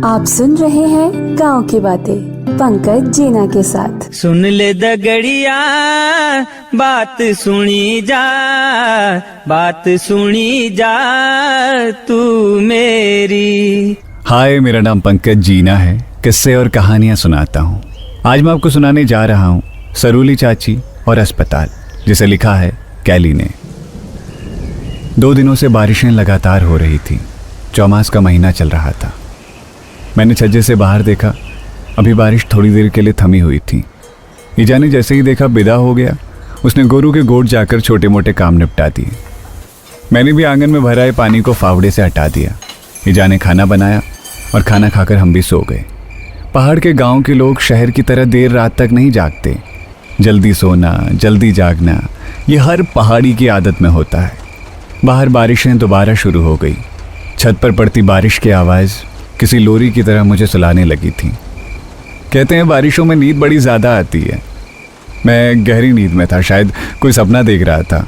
आप सुन रहे हैं गांव की बातें पंकज जीना के साथ। सुन ले दगड़िया बात सुनी जा तू मेरी। हाय, मेरा नाम पंकज जीना है। किस्से और कहानियां सुनाता हूँ। आज मैं आपको सुनाने जा रहा हूँ सरूली चाची और अस्पताल, जिसे लिखा है कैली ने। 2 दिनों से बारिशें लगातार हो रही थी। चौमास का महीना चल रहा था। मैंने छज्जे से बाहर देखा। अभी बारिश थोड़ी देर के लिए थमी हुई थी। ईजा ने जैसे ही देखा विदा हो गया। उसने गोरू के गोद जाकर छोटे मोटे काम निपटा दिए। मैंने भी आंगन में भराए पानी को फावड़े से हटा दिया। ईजा ने खाना बनाया और खाना खाकर हम भी सो गए। पहाड़ के गांव के लोग शहर की तरह देर रात तक नहीं जागते। जल्दी सोना, जल्दी जागना, ये हर पहाड़ी की आदत में होता है। बाहर बारिशें दोबारा शुरू हो गई। छत पर पड़ती बारिश की आवाज़ किसी लोरी की तरह मुझे सुलाने लगी थी। कहते हैं बारिशों में नींद बड़ी ज़्यादा आती है। मैं गहरी नींद में था, शायद कोई सपना देख रहा था।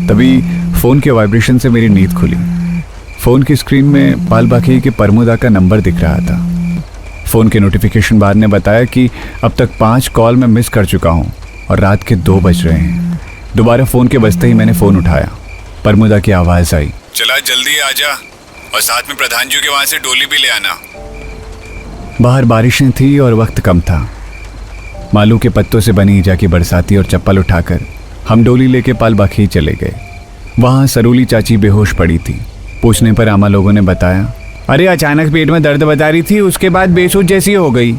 तभी फ़ोन के वाइब्रेशन से मेरी नींद खुली। फ़ोन की स्क्रीन में पालबाखी के परमुदा का नंबर दिख रहा था। फ़ोन के नोटिफिकेशन बार ने बताया कि अब तक 5 कॉल मैं मिस कर चुका हूँ और रात के 2 बज रहे हैं। दोबारा फ़ोन के बजते ही मैंने फ़ोन उठाया। परमुदा की आवाज़ आई, चला जल्दी आ जा और साथ में प्रधान जी के वहां से डोली भी ले आना। बाहर बारिशें थी और वक्त कम था। मालू के पत्तों से बनी ईजा की बरसाती और चप्पल उठाकर हम डोली लेके पालबाखी चले गए। वहाँ सरूली चाची बेहोश पड़ी थी। पूछने पर आमा लोगों ने बताया, अरे अचानक पेट में दर्द बता रही थी, उसके बाद बेसुध जैसी हो गई।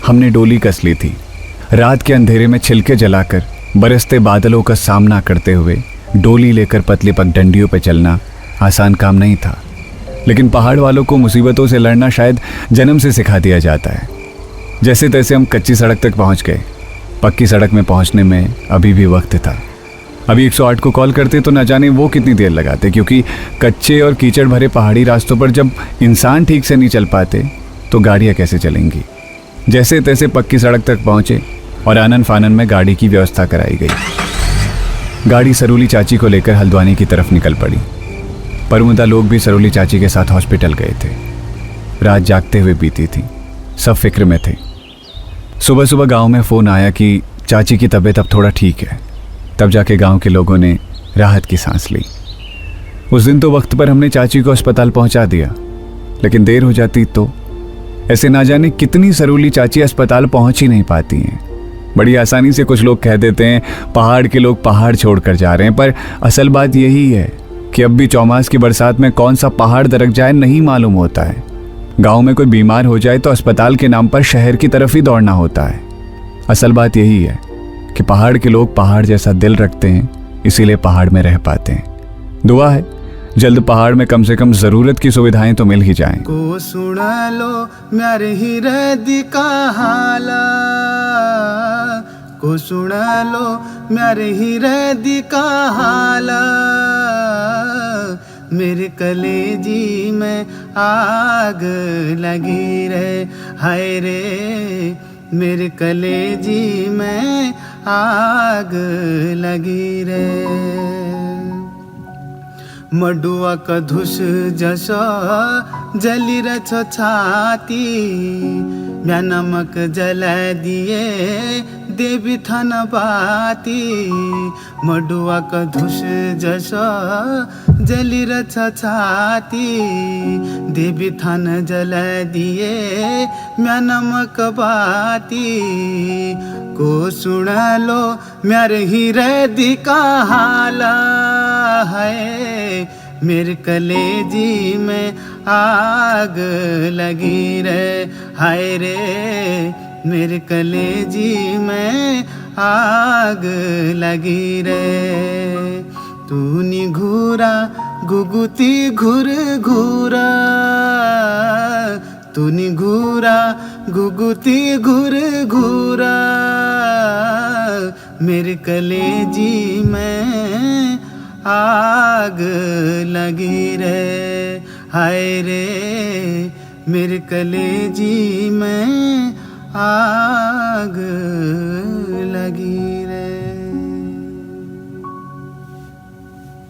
हमने डोली कस ली थी। रात के अंधेरे में छिलके जलाकर बरसते बादलों का सामना करते हुए डोली लेकर पतली पगडंडियों पर चलना आसान काम नहीं था। लेकिन पहाड़ वालों को मुसीबतों से लड़ना शायद जन्म से सिखा दिया जाता है। जैसे तैसे हम कच्ची सड़क तक पहुंच गए। पक्की सड़क में पहुंचने में अभी भी वक्त था। अभी 108 को कॉल करते तो न जाने वो कितनी देर लगाते, क्योंकि कच्चे और कीचड़ भरे पहाड़ी रास्तों पर जब इंसान ठीक से नहीं चल पाते तो गाड़ियाँ कैसे चलेंगी। जैसे तैसे पक्की सड़क तक पहुँचे और आनन फानन में गाड़ी की व्यवस्था कराई गई। गाड़ी सरूली चाची को लेकर हल्द्वानी की तरफ निकल पड़ी। परमुदा लोग भी सरूली चाची के साथ हॉस्पिटल गए थे। रात जागते हुए बीती थी। सब फिक्र में थे। सुबह सुबह गांव में फ़ोन आया कि चाची की तबीयत अब थोड़ा ठीक है। तब जाके गांव के लोगों ने राहत की सांस ली। उस दिन तो वक्त पर हमने चाची को अस्पताल पहुंचा दिया, लेकिन देर हो जाती तो ऐसे ना जाने कितनी सरूली चाची अस्पताल पहुंच ही नहीं पाती हैं। बड़ी आसानी से कुछ लोग कह देते हैं पहाड़ के लोग पहाड़ छोड़कर जा रहे हैं, पर असल बात यही है कि अब भी चौमास की बरसात में कौन सा पहाड़ दरक जाए नहीं मालूम होता है। गांव में कोई बीमार हो जाए तो अस्पताल के नाम पर शहर की तरफ ही दौड़ना होता है। असल बात यही है कि पहाड़ के लोग पहाड़ जैसा दिल रखते हैं, इसीलिए पहाड़ में रह पाते हैं। दुआ है जल्द पहाड़ में कम से कम जरूरत की सुविधाएं तो मिल ही जाएं। को सुना लो म्यारे हिरदी का हाला, को सुना लो म्यारे हिरदी का हाला। मेरे कलेजी में आग लगी रे, हाय रे मेरे कलेजी में आग लगी रे। मडुआ का धुस जसो जली रछ छाती, म्या नमक जला दिए देवी थन बाती। मडुआ का धुस जसो जली रछ छाती, देवी थन जला दिए म्या नमक बाती। को सुना लो म्यारे हिरदी का हाला है, मेरे कलेजी में आग लगी रे, हाय रे मेरे कलेजी में आग लगी रे। तूनी घूरा गुगुती घूर घूरा, तूनी घूरा गुगुती घूर घूरा। मेरे कलेजी में आग लगी रे, हाय रे मेरे कलेजी में आग लगी।